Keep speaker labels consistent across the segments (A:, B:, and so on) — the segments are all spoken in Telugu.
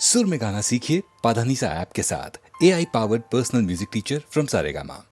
A: सुर में गाना सीखिए पाधानीसा ऐप के साथ। AI powered personal music teacher from Saregama.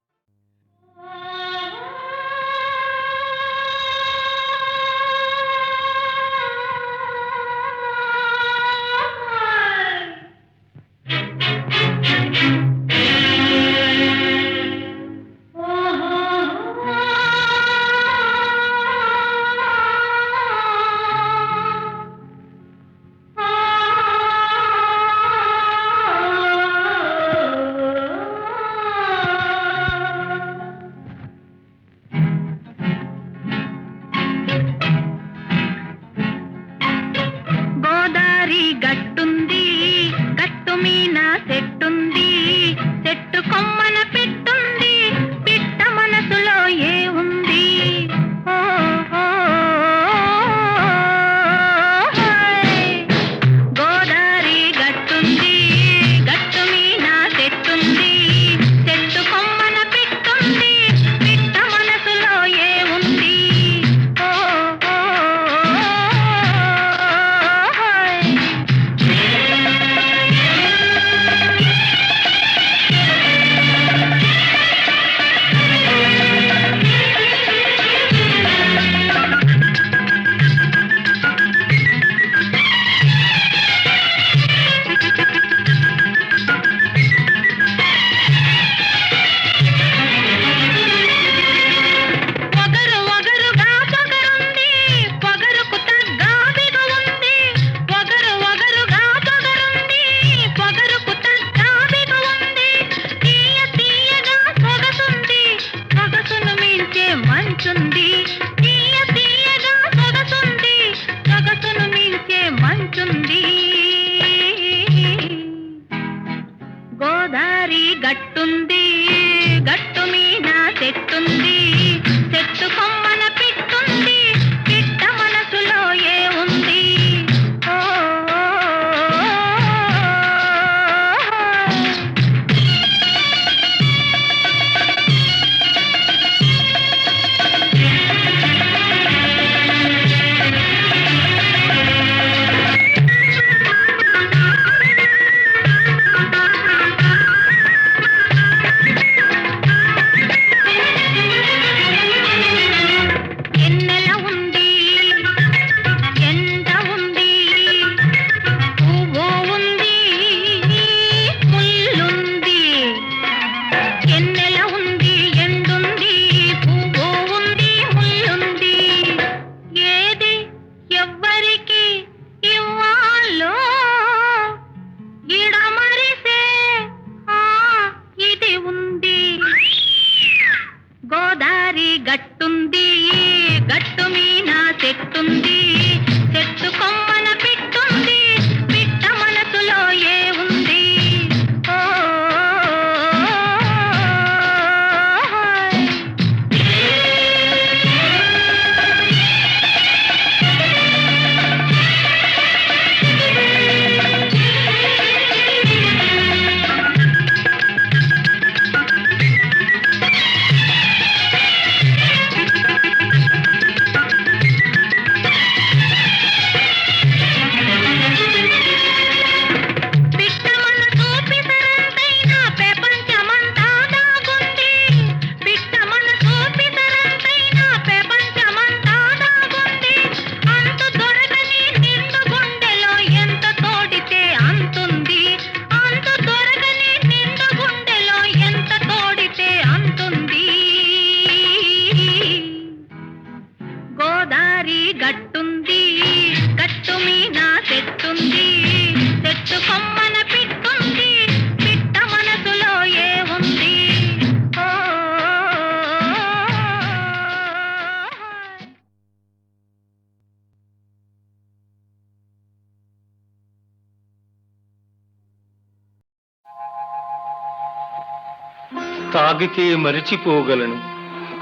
B: తాగితే మరిచిపోగలను,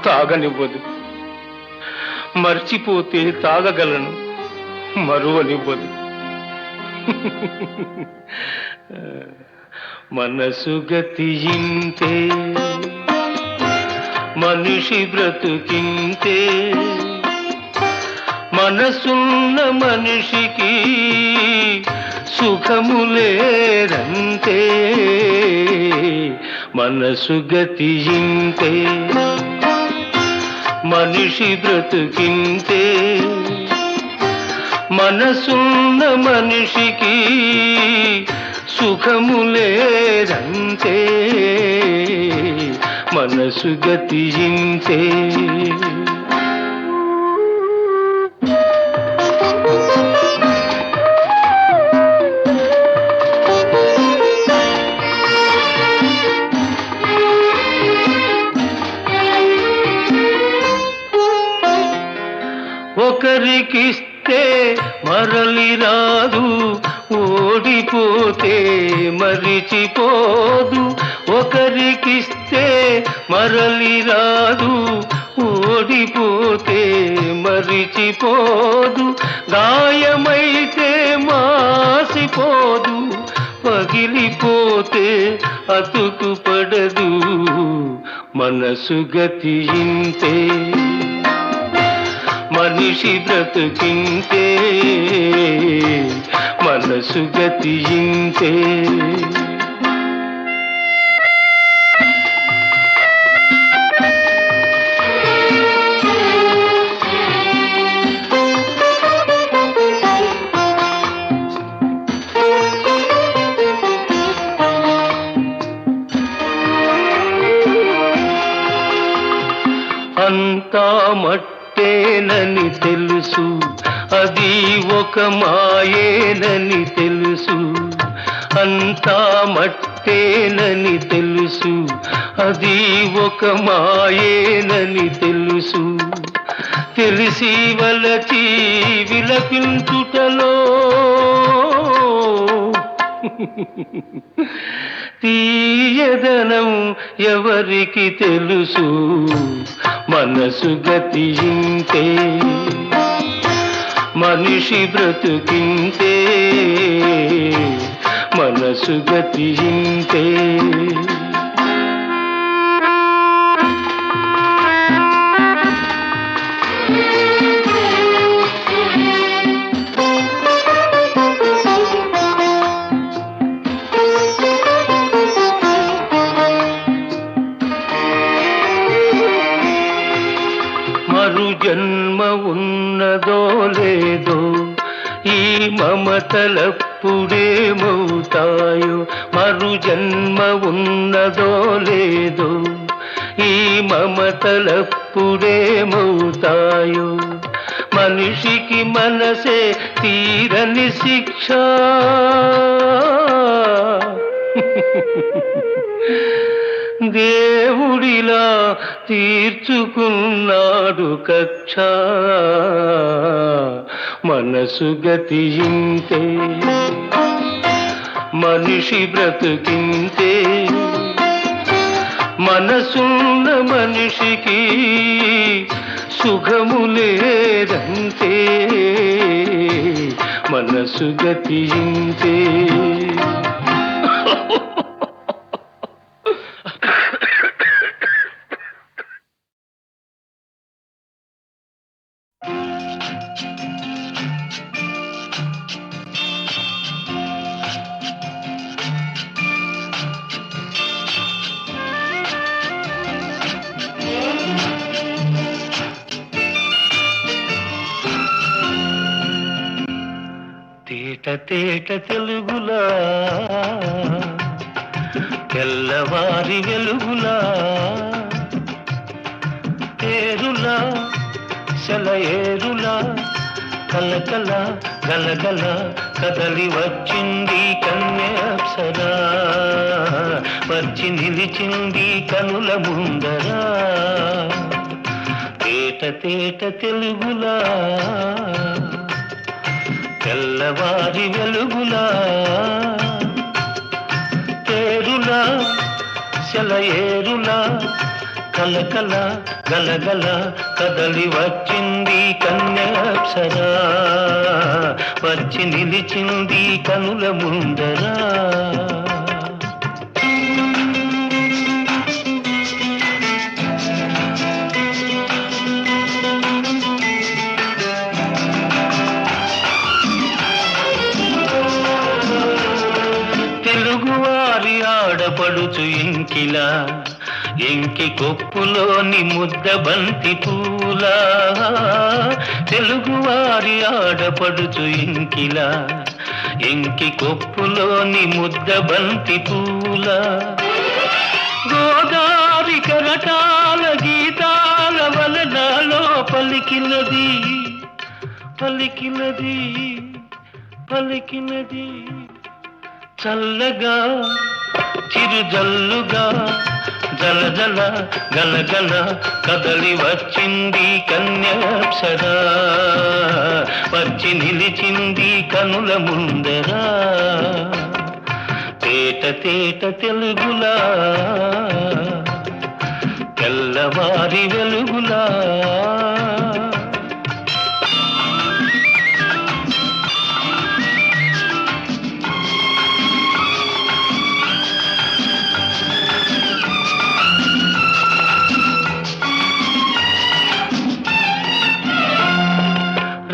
B: తాగనివ్వదు. మర్చిపోతే తాగగలను, మరువనివ్వదు. మనసు గతి ఇంతే, మనిషి బ్రతుకింతే. మనసున్న మనిషికి సుఖము లేదంతే మనసు గతి ఇంతే మనిషి బ్రతుకింతే మనసున్న మనిషికి సుఖము లేదంతే మనసు గతి ఇంతే ఒకరికిస్తే మరలి రాదు ఓడిపోతే మరిచిపోదు ఒకరికిస్తే మరలి రాదు ఓడిపోతే మరిచిపోదు గాయమైతే మాసిపోదు పగిలిపోతే అతుకు పడదు మనసు గతి ఇంతే మనిషి బ్రతుకింతే మనసు గతి ఇంతే అంతా మట్టేనని తెలుసు అది ఒక మాయేనని తెలుసు అంతా మట్టేనని తెలుసు అది ఒక మాయేనని తెలుసు తెలిసి వలచి విలపించుటలో తీయదనం ఎవరికి తెలుసు మనసు గతి ఇంతే మనిషి బ్రతుకింతే మనసు గతి ఇంతే మరు జన్మ ఉన్నదో లేదో ఈ మమతలప్పుడేమవుతాయో మరు జన్మ ఉన్నదో లేదో ఈ మమతలప్పుడేమవుతాయో మనిషికి మనసే తీరని శిక్ష దేవుడిలా తీర్చుకున్నాడు కక్ష మనసు గతి ఇంతే మనిషి బ్రతుకింతే మనసున్న మనిషికి సుఖము లేదంతే మనసు గతి ఇంతే తేట తేట తెలుగులా తెల్లవారి వెలుగులా తేరులా సెలయేరులా కలకల గలగల కదలి వచ్చింది కన్యాప్సరా వచ్చి నిలిచింది కనుల ముందరా తేట తేట తెలుగులా తెల్లవారి వెలుగులా తేరులా సెలయేరులా కలకల గలగల కదలి వచ్చింది కన్యాప్సరా వచ్చి నిలిచింది కనుల ముందరా ఆడపడుచు ఎంకిలా ఎంకి కొప్పులోని ముద్ద బంతి పూలా తెలుగువారి ఆడపడుచు ఎంకిలా ఎంకి కొప్పులోని ముద్ద బంతి పూలా గోదారి కరటాల గీతాల వలనాలో పలికినది పలికినది పలికినది చల్లగా చిరుజల్లుగా జలజల గలగల కదలి వచ్చింది కన్యాప్సరా వచ్చి నిలిచింది కనుల ముందరా తేట తేట తెలుగులా తెల్లవారి వెలుగులా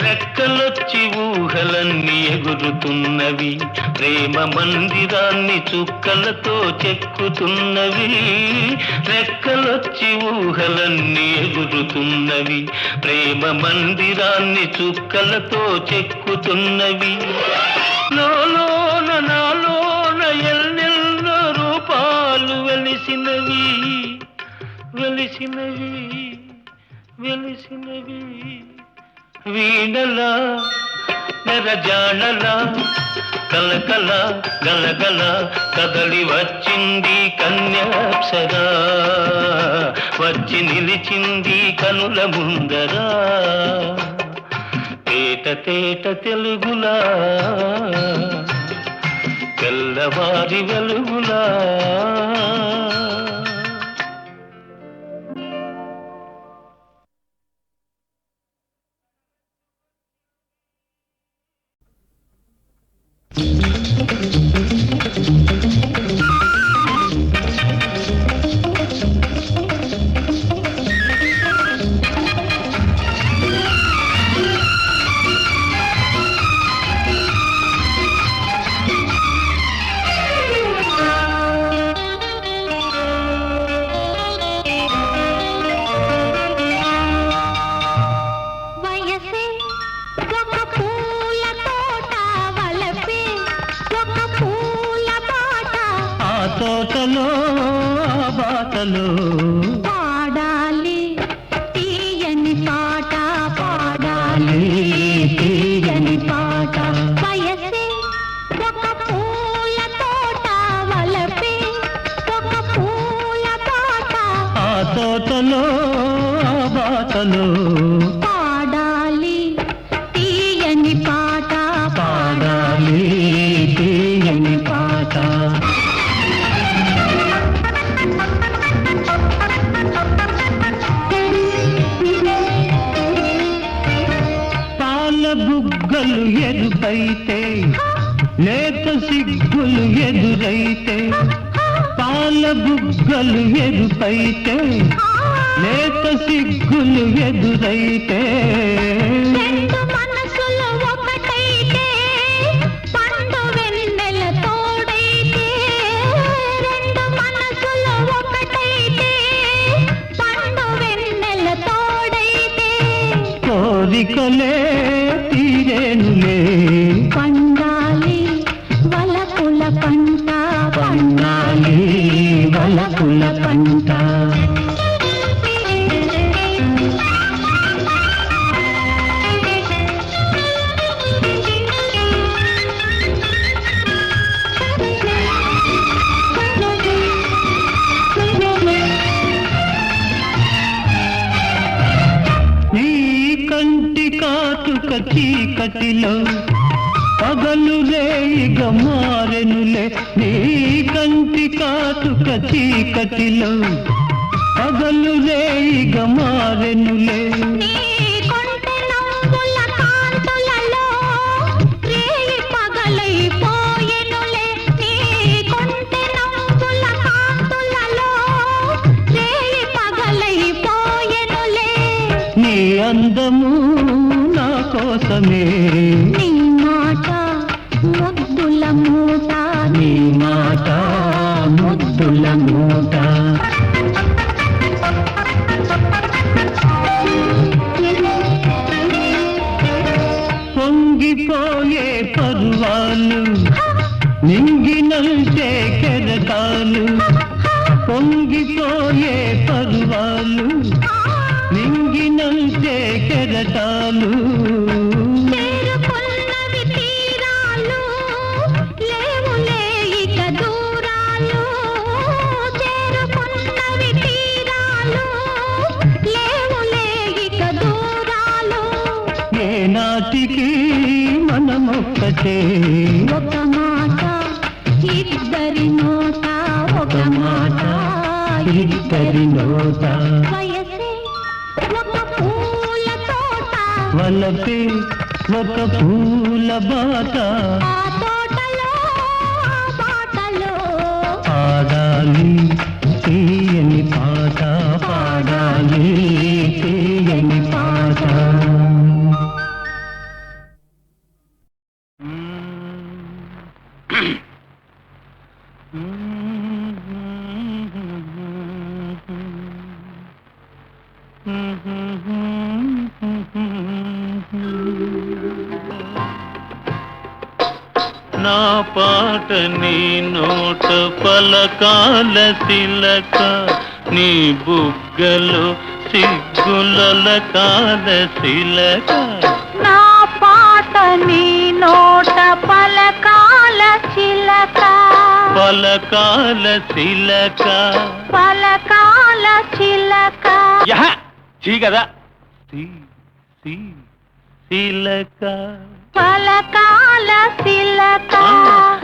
B: రెక్కలొచ్చి ఊహలన్నీ ఎగురుతున్నవి ప్రేమ మందిరాన్ని చుక్కలతో చెక్కుతున్నవి రెక్కలొచ్చి ఊహలన్నీ ఎగురుతున్నవి ప్రేమ మందిరాన్ని చుక్కలతో చెక్కుతున్నవి లోలోన నాలోన ఎన్నెన్నో రూపాలు వెలిసినవి వెలిసినవి వెలిసినవి వీణలా నెరజానలా కలకల గలగల కదలి వచ్చింది కన్యాప్సరా వచ్చి నిలిచింది కనుల ముందరా తేట తేట తెలుగులా తెల్లవారి వెలుగులా తోటలో బాటలో
C: పాడాలి తీయని పాట పాడాలి తీయని పాట వయసే ఒక పూల తోట వలపే ఒక పూల పాట
B: ఆ తోటలో బాటలో
C: పాడాలి తీయని పాట
B: పాడాలి తీయని పాట బుగ్గలు ఎరుపైతే లేత సిగ్గులు ఎదురైతే పాల బుగ్గలు ఎరుపైతే లేత సిగ్గులు ఎదురైతే
C: మనసులో ఒకటైతే పండు వెన్నెల తోడైతే రెండు మనసులో ఒకటైతే పండు వెన్నెల తోడైతే
B: కోరికలే తీరేనులే
C: పండాలి వలపుల పంట
B: పండాలి వలపుల పంట నీ కంటి కాటుక చీకటిలో పగలు రేయిగా మారెనులే నీ కంటి కాటుక చీకటిలో పగలు రేయిగా మారెనులే
C: నీ కొంటె నవ్వుల కాంతులలో రేయి పగలైపోయెనులే నీ కొంటె నవ్వుల కాంతులలో రేయి పగలైపోయెనులే
B: నీ అందము నా కోసమే
C: నీ మాట ముద్దుల మూట
B: నీ మాట నింగినంటే కెరటాలు పొంగిపోయే పర్వాలు నింగినంటే కెరటాలు
C: చేరుకున్నవి తీరాలు లేవులే ఇక దూరాలు చేరుకున్నవి తీరాలు లేవులే ఇక దూరాలు
B: ఏనాటికి మనమొక్కటే
C: ఒక మాట ఇద్దరి నోట ఒక మాట
B: ఇద్దరి నోట
C: వయసే ఒక పూల తోట
B: వలపే ఒక పూల బాట
C: ఆ తోటలో ఆ బాటలో
B: పాడాలి తీయని పాట పాడాలి తీయని పాట నా పాట నీ నోట పలకాల తిలక నీ బుగ్గలు సిగ్గుల కాల శిలక
C: నా పాట నీ నోట పలకాల చిలక
B: పలకాల శిలక
C: పలకాల చిలక
B: కదా శిలక
C: పలకాల చిలక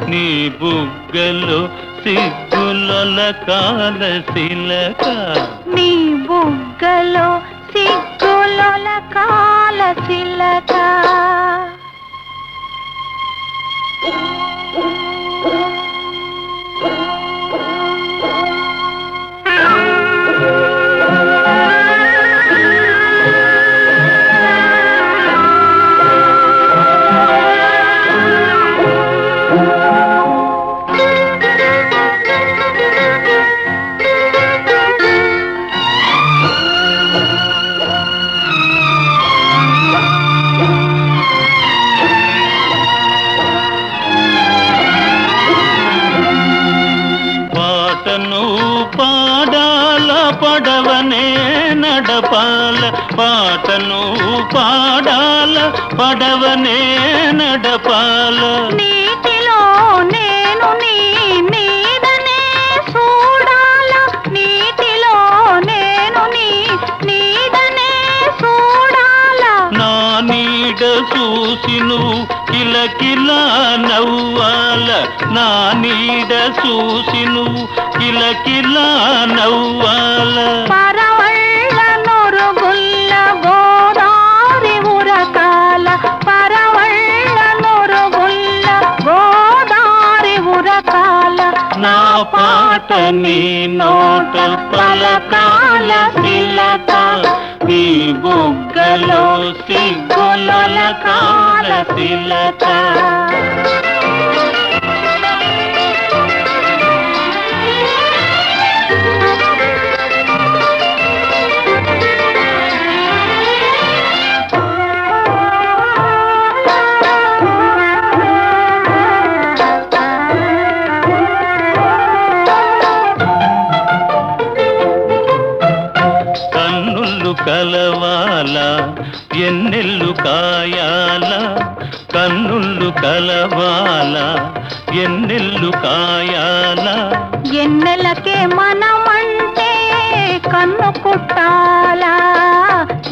B: నీ బుగ్గలు సిగ్గుల కాల శిలక
C: నీ బుగ్గలో సిగ్గుల కాల చిలక
B: పాడాల పడవనే నడపాల పాటను పాడాల పడవనే నడపాల
C: నీటిలో నేను నీ నీడనే చూడాల నీటిలో నేను నీ నీడనే చూడాల
B: నా నీడ చూసి నువ్వు కిలకిలా నవ్వాల నా నీడ చూసి నువ్వు కిలకిలా నవ్వాల
C: పరవళ్ళ నొరుగుల్ల గోదారి ఉరకాల పరవళ్ళ నొరుగుల్ల గోదారి ఉరకాల
B: నా పాట నీ నోట పలకాల శిలక నీ బుగ్గలో సిగ్గుల కాల శిలక కలవాల ఎన్నెల్లు కాయాల కన్నుళ్ళు కలవాల ఎన్నెల్లు కాయాల
C: ఎన్నెలకే మనమంటే కన్ను కుట్టాలా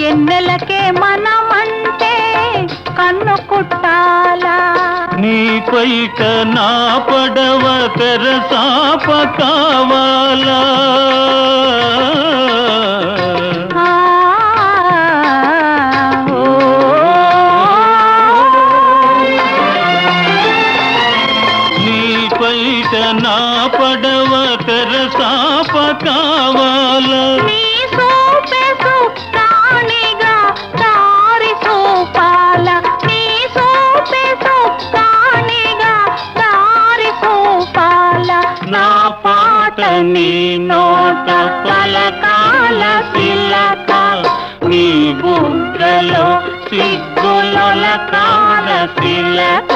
C: ఎన్నెలకే మనమంటే కన్ను కుట్టాలా
B: నీ పైట నా పడవ తెరసాప కావాలా నా పడవ తెరసాప కావాల
C: నీ సోపే సుక్కానిగా దారి సోపాల నీ సోపే సుక్కానిగా దారి సోపాల
B: నా పాట నీ నోట పలకాల శిలక నీ బుగ్గలో సిగ్గుల కాల శిలక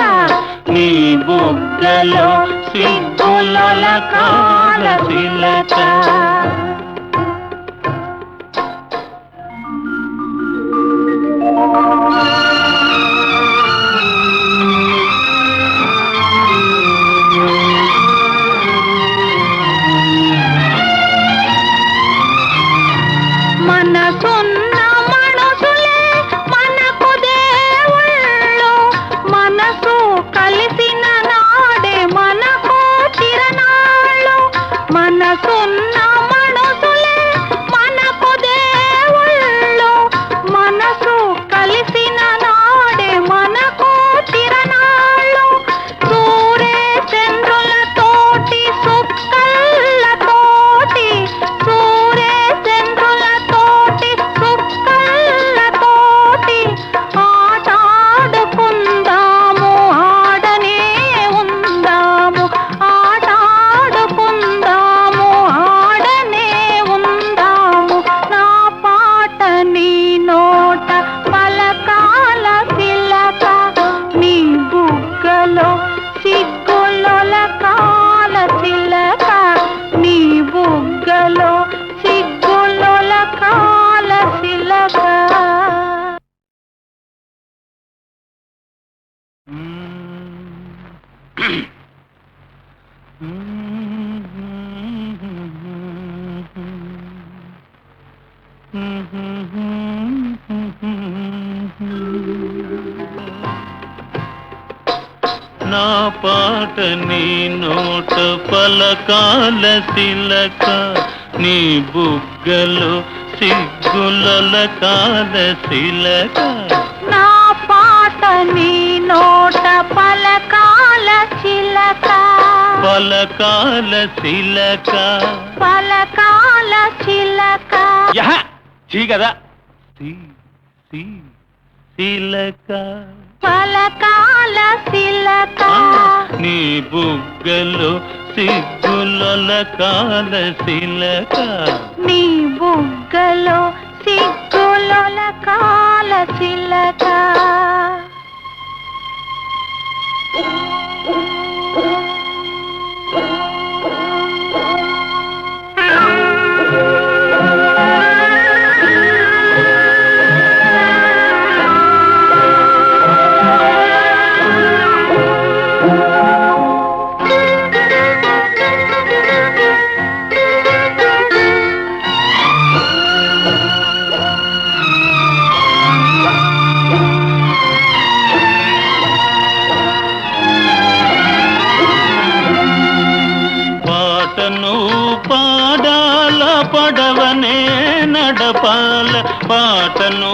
B: నీ బుగ్గ బుగ్గలో సిగ్గులొలకాల చిలక.
C: మనసున్న మనుషులే మనకు దేవుళ్ళు, మనసు కలిసిన నాడే మనకు తిరణాళ్ళు. మనసున్న మనుషులే మనకు దేవుళ్ళు, మనసు కలిసిన నాడే మనకు తిరణాళ్ళు. సూర్య చంద్రులతోటి సుక్కలతోటి, సూర్య చంద్రులతోటి సుక్కలతోటి ఆటాడుకుందాము, ఆడనే ఉందాము, ఆటాడుకుందాము, ఆడనే ఉందాము. నా పాట నీ నోట పలకాల తిలక, నీ బుగ్గలో సిగ్గులొలకాల తిలక, నీ బుగ్గలో సిగ్గులొలకాల తిలక.
B: నా పాట నీ నోట పలకాల తిలక, నీ బుగ్గలో సిగ్గులొలకాల చిలక.
C: నా పాట నీ నోట పలకాల చిలక,
B: పలకాల చిలక.
C: పలకాల చిలక.
B: యహ చీ కదా చిలక.
C: పలకాల చిలక.
B: నీ బుగ్గలో సిగ్గులొలకాల చిలక.
C: నీ బుగ్గలో సిగ్గులొలకాల చిలక.
B: పాటను పాడాల పడవనే నడపాల, పాటను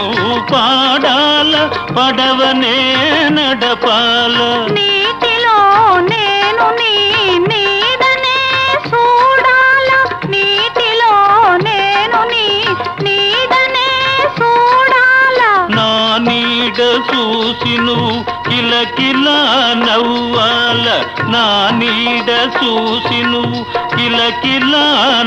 B: పాడాల పడవనే నడపాల.
C: నీటిలో నేను నీ నీడనే చూడాల, నీటిలో నేను నీ నీడనే చూడాల.
B: నా నీడ చూసి నువ్వు కిలకిలా నవ్వాల, నా నీడ చూసి నువ్వు కిలకిలా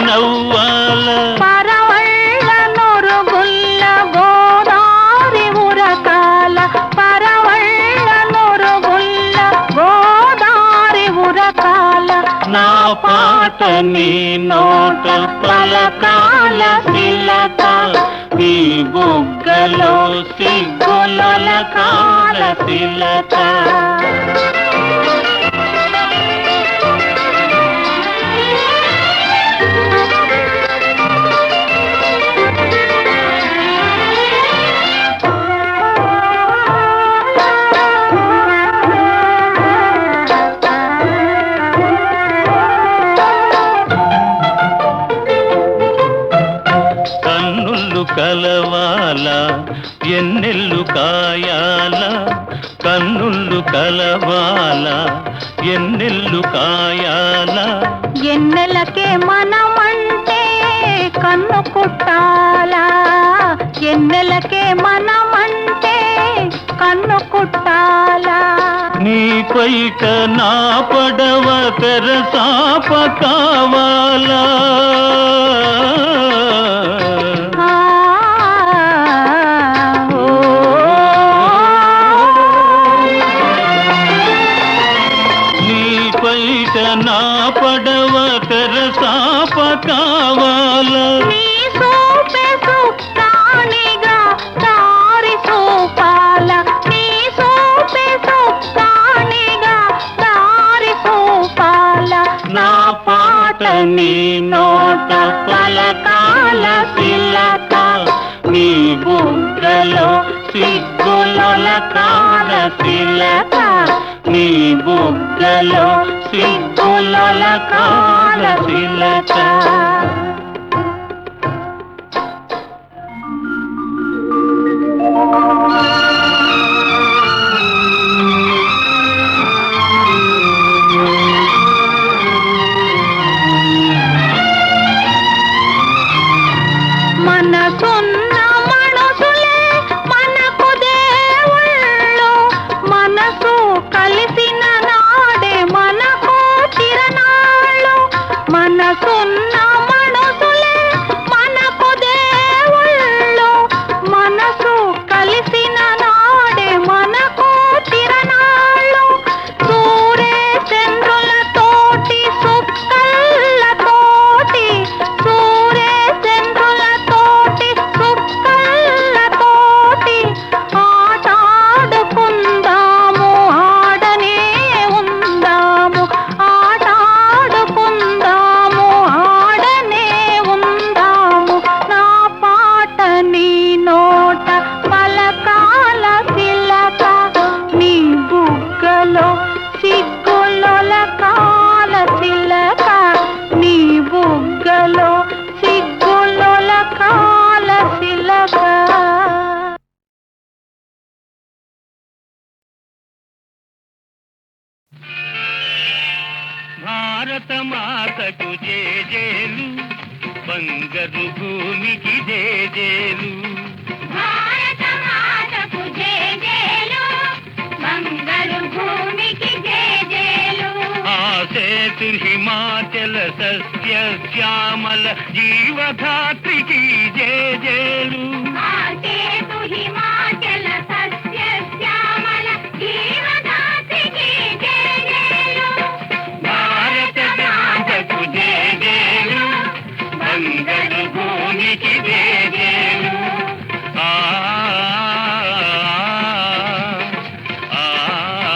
B: నవ్వాల.
C: పరవళ్ళ నొరుగుల్ల గోదారి ఉరకాల, పరవళ్ళ నొరుగుల్ల గోదారి ఉరకాల.
B: నా పాట నీ నోట పలకాల చిలక, నీ బుగ్గలో సిగ్గులొలకాల చిలక. కన్నులు కలవాల ఎన్నెల్లు కాయాల, కన్నులు కలవాల ఎన్నెల్లు కాయాల.
C: ఎన్నెలకే మనమంటే కన్ను కుట్టాలా, ఎన్నెలకే మనమంటే కన్ను కుట్టాలా.
B: నీ పైట నా పడవ తెరసాప కావాలా. నీ పైట నా పడవ తెరసాప కావాలా
C: నీ సోపె సుప్రాణిగా దారి సోపాల నీ సోపె సుప్రాణిగా దారి సోపాల
B: నా పాట నీ నోట పలకాల శిలక నీ బుగ్గలో సిగ్గులొలకాల శిలక నీ బుగ్గలో సిగ్గులొలకాల శిలక
C: మనసున్న మనుషులే మనకు దేవుళ్ళు మనసు కలిసిన నాడే మనకు తిరణాళ్ళు మనసున్న మనుషులే మనకు దేవుళ్ళు మనసు కలిసిన నాడే మనకు తిరణాళ్ళు సూర్య చంద్రులతోటి సుక్కలతోటి సూర్య చంద్రులతోటి సుక్కలతోటి ఆటాడుకుందాము ఆడనే ఉందాము ఆటాడుకుందాము ఆడనే ఉందాము నా పాట నీ నోట పలకాల శిలక నీ బుగ్గలో సిగ్గులొలకాల శిలక నీ బుగ్గలో సిగ్గులొలకాల శిలక
B: భారత మాతకు జేజేలు బంగారు భూమికి జేజేలు
C: భారత మాతకు జేజేలు బంగారు భూమికి జేజేలు
B: ఆ సేతు హిమాచల సస్య శ్యామల జీవధాత్రికి జేజేలు
C: ఆసేతు హిమాచల సస్య శ్యామల జీవదాత్రికి జేజేలు
B: భారత మాతకు జేజేలు బంగారు భూమికి జేజేలు ఆ ఆ, ఆ,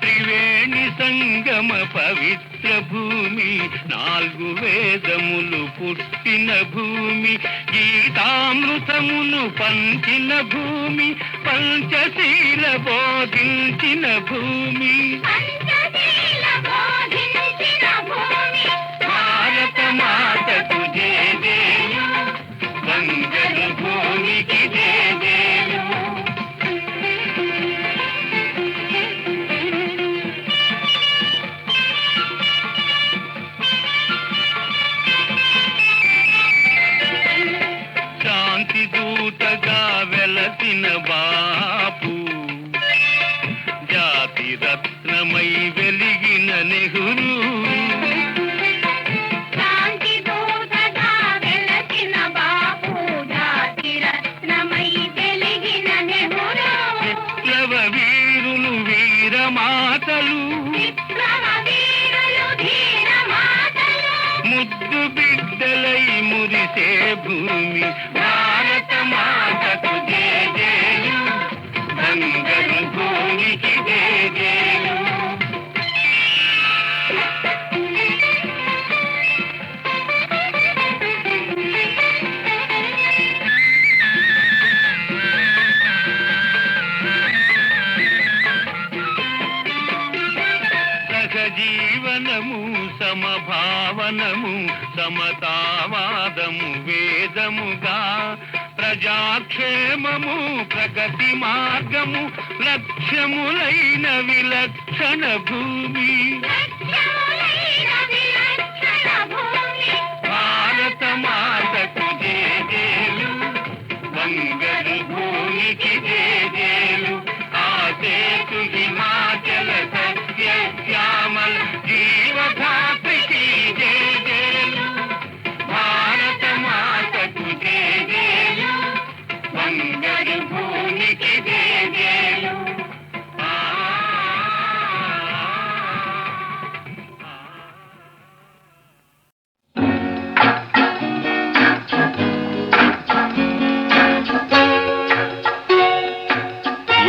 B: త్రివేణి సంగమ పవిత్ర భూమి నాలుగు వేదములు పుట్టిన భూమి గీతామృతమును పంచిన భూమి పంచశీల బోధించిన భూమి
C: పంచశీల బోధించిన భూమి
B: భారత మాతకు జేజేలు బంగారు భూమికి జేజేలు శాంతి దూతగా వెలసిన బాపు జాతి రత్నమై వెలిగిన నెహ్రూ
C: శాంతి దూతగా వెలసిన బాపు జాతి రత్నమై వెలిగిన నెహ్రూ
B: విప్లవ వీరులు వీరమాతలు
C: విప్లవ వీరులు ధీర మాతలు
B: ముద్దు బిడ్డలై మురిసే భూమి భారత మాతకు జేజేలు బంగారు భూమికి జేజేలు సహజీవనము సమభావనము సమతావాదము వేదముగా ప్రజాక్షేమము ప్రగతి మార్గము లక్ష్యములైన విలక్షణ భూమి
C: లక్ష్యములైన విలక్షణ భూమి
B: భారత మాతకు జేజేలు బంగారు భూమికి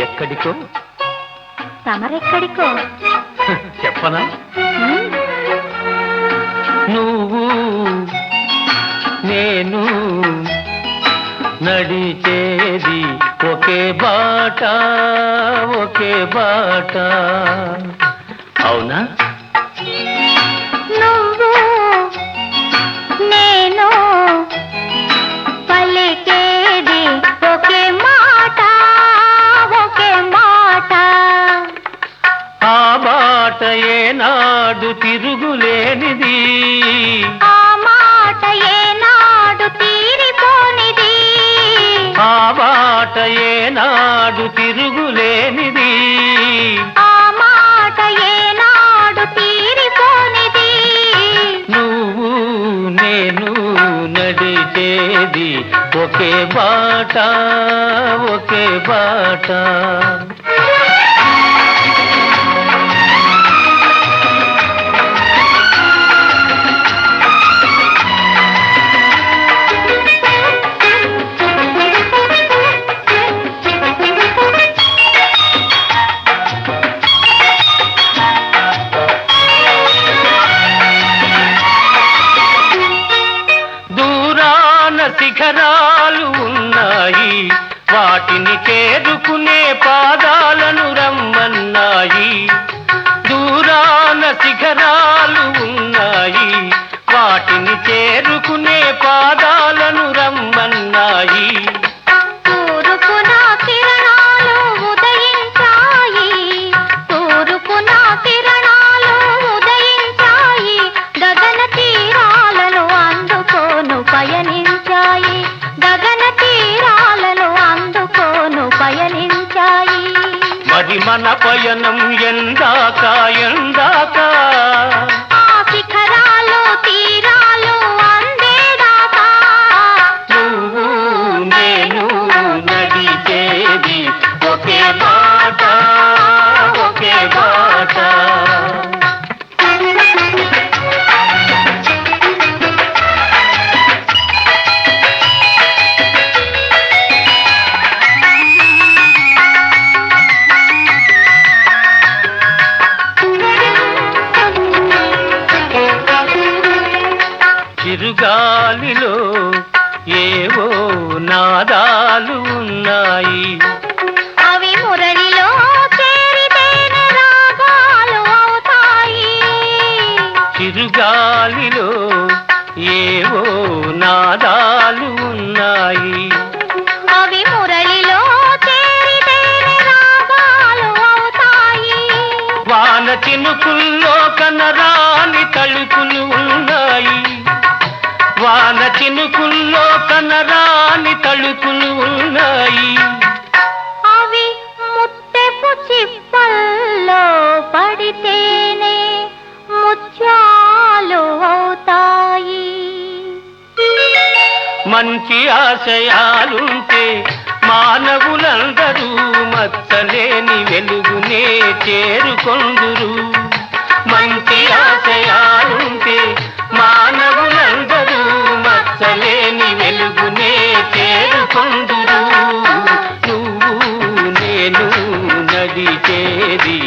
D: ఎక్కడికో
C: తమరెక్కడికో
D: చెప్పనా
C: ఉమ్,
D: నువ్వు నేను నడిచేది ఒకే బాట అవునా
C: నువ్వు నేను పలికేది ఒకే మాట
D: ఆ బాట ఏనాడు తిరుగులేనిది
C: ఆ మాట ఏనాడు తీరిపోనిది
D: ఆ బాట ఏనాడు తిరుగులేనిది
C: ఆ మాట ఏనాడు తీరిపోనిది
D: నువ్వు నేను నడిచేది ఒకే బాట దూరాన శిఖరాలు ఉన్నాయి వాటిని చేరుకునే పాదాలను రమ్మన్నాయి దూరాన శిఖరాలు ఉన్నాయి వాటిని చేరుకునే పాదాలను రమ్మన్నాయి
C: తూర్పున కిరణాలు ఉదయించాయి తూర్పున కిరణాలు ఉదయించాయి గగన తీరాలను అందుకోను పయనించాయి గగన తీరాలను అందుకోను పయనించాయి
D: మరి మన పయనం ఎందాక
C: ఆ శిఖరాలు తీరాలు అందేదాకా
D: నువ్వు నేను నడిచేది ఒకే బాట చిరుగాలిలో ఏవో నాదాలు ఉన్నాయి
C: అవి మురళిలో చేరితేనే రాగాలు అవుతాయి
D: చిరుగాలిలో ఏవో నాదాలు ఉన్నాయి
C: అవి మురళిలో చేరితేనే రాగాలు అవుతాయి
D: వాన చినుకుల్లో కనరాని తళుకులు ఉన్నాయి వాన చినుకుల్లో కనరాని తళుకులు ఉన్నాయి
C: అవి ముత్తెపు చిప్పల్లో పడితేనే ముత్యాలు అవుతాయి
D: మంచి ఆశయాలుంటే మానవులందరూ మచ్చలేని వెలుగునే చేరుకొందురు మంచి ఆశయాలుంటే మానవులందరూ మచ్చలేని వెలుగునే చేరుకొందురు నువ్వు నేను నడిచేది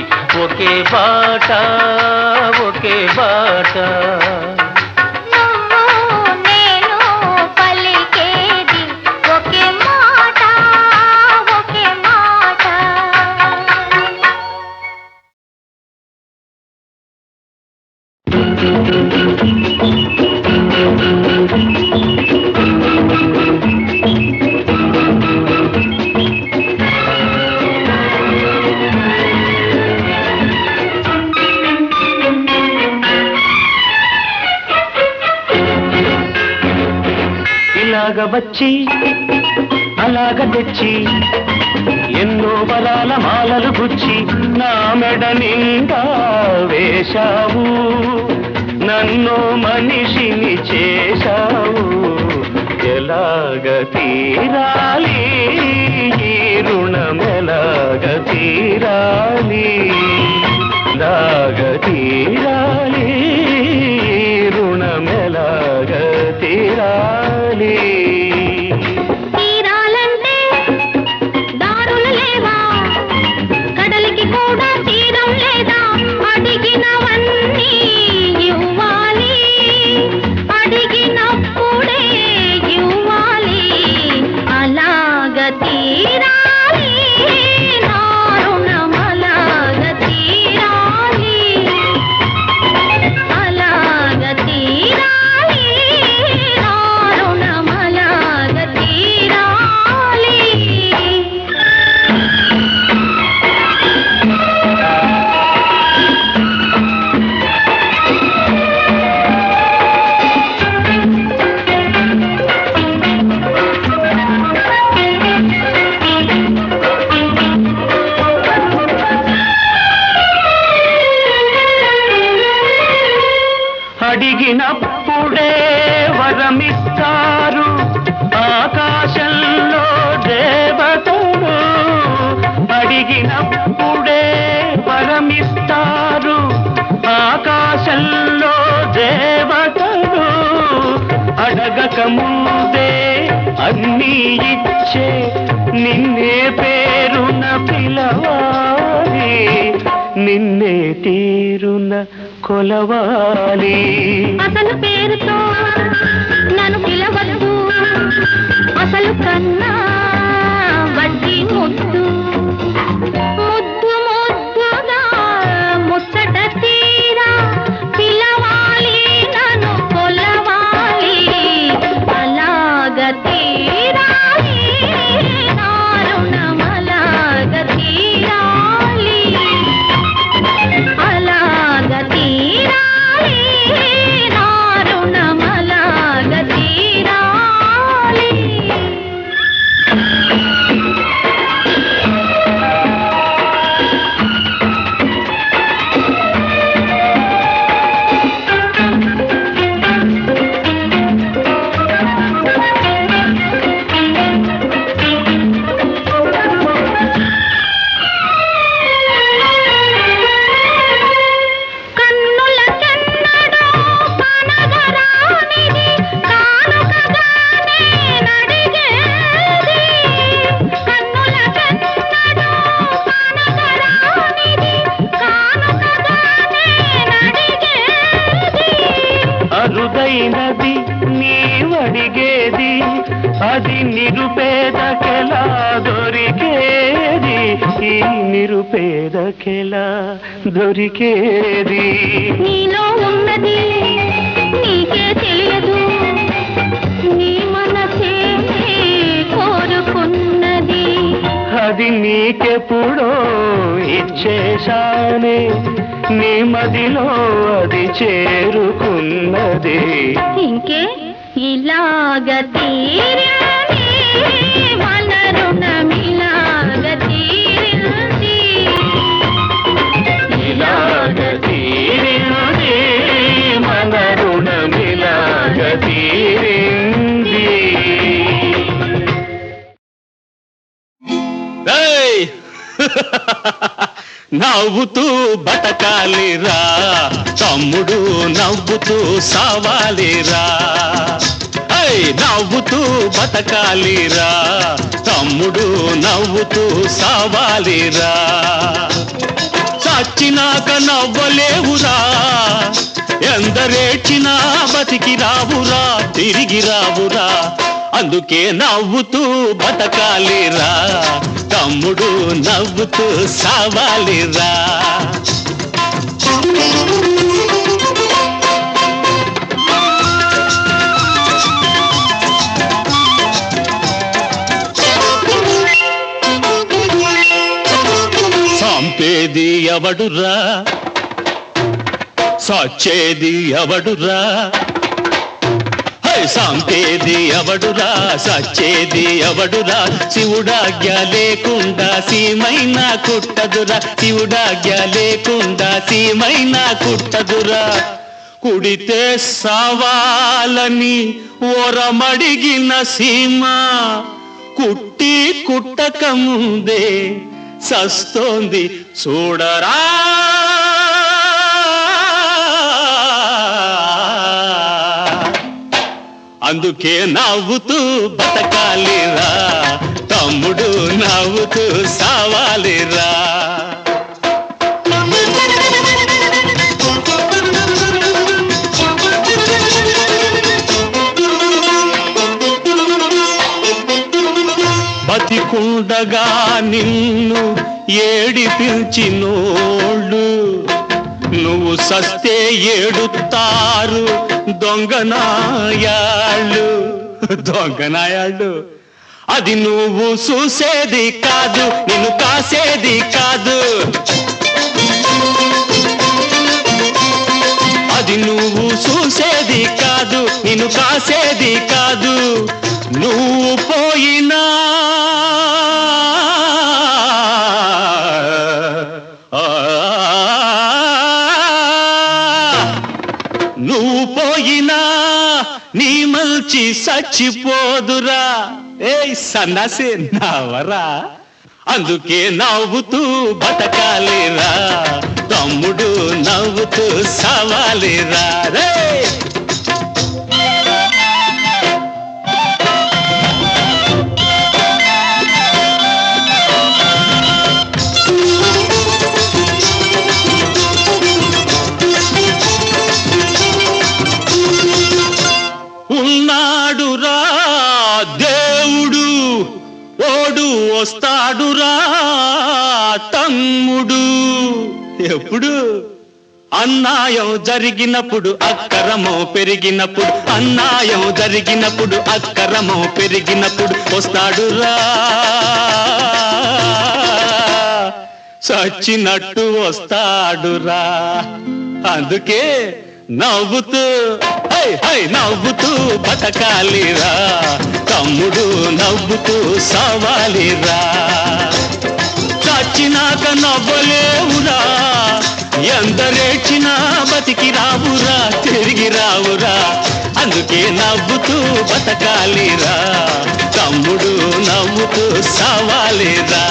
D: ఒకే బాట
C: నువ్వు నేను పలికేది ఒకే మాట
D: ఇలాగ వచ్చి అలాగ తెచ్చి ఎన్నో బలాల మాలలు గుచ్చి నా మెడ నిండా వేశావు నన్ను మనిషిని చేశావు ఎలాగ తీరాలి ఈ రుణం ఎలాగ తీరాలి ఎలాగ తీరాలి ఈ రుణం ఎలాగ తీరాలి
C: తీరాలంటే దారులు లేవా
D: అడిగినప్పుడే వరమిస్తారు ఆకాశంలో దేవతలు. అడిగినప్పుడే వరమిస్తారు ఆకాశంలో దేవతలు. అడగక ముందే అన్నీ ఇచ్చే నిన్నే పేరున పిలవాలి, నిన్నే తీరున కొలవాలి.
C: అసలు పేరుతో నన్ను పిలవద్దు, అసలు కన్నా వడ్డీ ముద్దు. ముద్దు ముద్దుగా ముచ్చట తీరా పిలవాలి, నన్ను కొలవాలి. అలాగ తీరాలి నారుణమలాగ తీరాలి, అలాగ తీరాలి నారుణమలాగ తీరాలి. కన్నులకెన్నడూ కనగరానిది కానుకగానే నడిగేది. కన్నులకెన్నడూ కనగరానిది కానుకగానే నడిగేది.
D: అరుదైనది నీవడిగేది, అది నిరుపేదకెలా దొరికేది, ఈ నిరుపేదకెలా దొరికేది.
C: నీలో ఉన్నది నీకే తెలియదు, నీ మనసే కోరుకున్నది.
D: అది నీకెప్పుడో ఇచ్చేశానే, నీ మదిలో అది చేరుకున్నది.
C: ఇంకే ఇలాగ తీరింది మన రుణమిలాగ తీరింది.
D: ఇలాగ తీరింది మన రుణమిలాగ తీరింది. ఏయ్! నవ్వుతూ బతకాలిరా తమ్ముడు, నవ్వుతూ సావాలిరా. నవ్వుతూ బతకాలిరా తమ్ముడు, నవ్వుతూ సావాలిరా. చచ్చినాక నవ్వలేవురా, ఎందరేడ్చినా బతికి రావురా, తిరిగి రావురా. అందుకే నవ్వుతూ బతకాలిరా తమ్ముడు, నవ్వుతూ సావాలిరా. సంపేది ఎవడురా, సచ్చేది ఎవడురా. సంపేది ఎవడురా, సచ్చేది ఎవడురా. శివుడాజ్ఞ లేకుండా సీమైనా కుట్టదురా, శివుడాజ్ఞ లేకుండా సీమైనా కుట్టదురా. కుడితే సావాలని ఓరమడిగిన సీమ, కుట్టి కుట్టక ముందే సస్తోంది చూడరా. అందుకే నవ్వుతూ బతకాలిరా తమ్ముడు, నవ్వుతూ సావాలిరా. బతికుండగా నిన్ను ఏడిపించినోళ్ళు, నువ్వు సస్తే ఏడుతారు దొంగనాయాళ్ళు. దొంగనాయాళ్ళు అది నువ్వు చూసేది కాదు, నిన్ను కాసేది కాదు. అది నువ్వు చూసేది కాదు, నిన్ను కాసేది కాదు. నువ్వు పోయినా నువ్వు పోయి చచ్చిపోదురా ఏ సన్నాసి నవ్వరా అందుకే నవ్వుతూ బతకాలిరా తమ్ముడు నవ్వుతూ సవాలిరా రే ఉన్నాడురా దేవుడు ఓడు వస్తాడురా తమ్ముడు ఎప్పుడు అన్యాయం జరిగినప్పుడు అక్కరమో పెరిగినప్పుడు అన్యాయం జరిగినప్పుడు అక్కరమో పెరిగినప్పుడు వస్తాడురా చచ్చినట్టు వస్తాడురా అందుకే నవ్వుతూ హై హై నవ్వుతూ బతకాలిరా తమ్ముడు నవ్వుతూ సవాలిరా చచ్చినాక నవ్వలేవురా ఎందరేచినా బతికి రావురా తిరిగి రావురా అందుకే నవ్వుతూ బతకాలిరా తమ్ముడు నవ్వుతూ సవాలిరా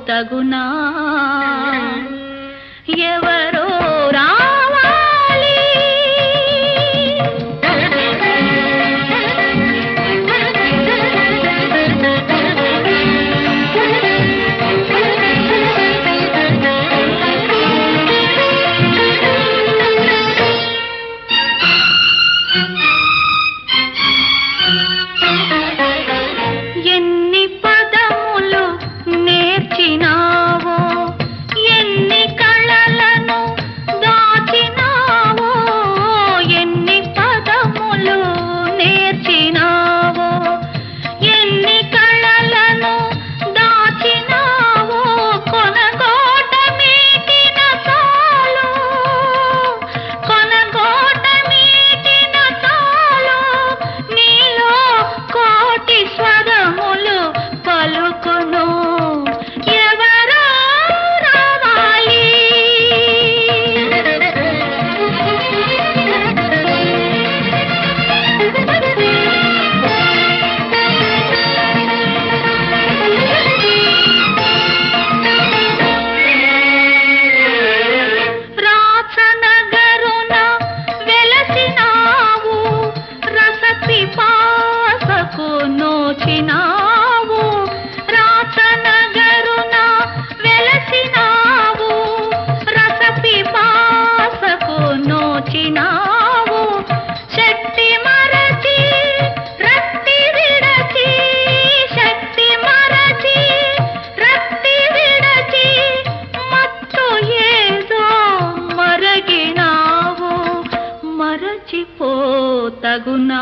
C: తగునా ఎవరో రావాలి ఎన్ని పదములు నేర్చినావో తగునా